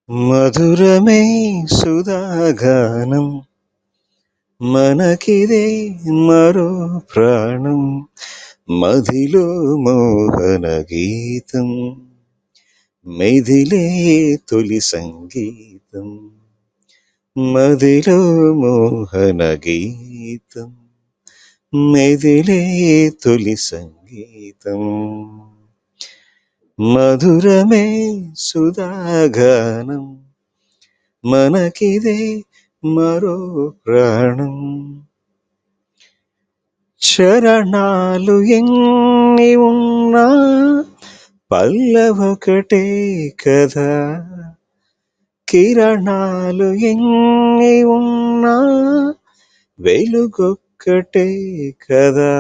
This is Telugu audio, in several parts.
మధురమే సుధాగానం మనకిదే మరో ప్రాణం మదిలో మోహన గీతం మెదిలే తొలి సంగీతం మదిలో మోహన గీతం మెదిలే తొలి సంగీతం మధురమే సుధాగానం మనకిదే మరో ప్రాణం చరణాలు ఎన్ని ఉన్నా పల్లవొకటే కదా కిరణాలు ఎన్ని ఉన్నా వెలుగొక్కటే కదా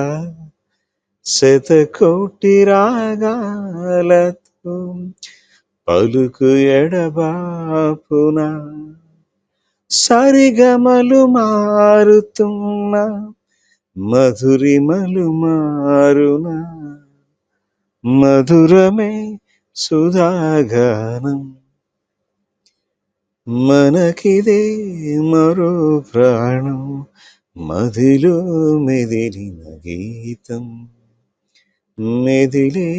శతకోటి రాగాలతో పలుకు ఎడబాపునా సరిగమలు మారుతున్నా మధురిమలు మారునా మధురమే సుధాగానం మనకిదే మరో ప్రాణం మదిలో మెదిలిన గీతం మెదిలే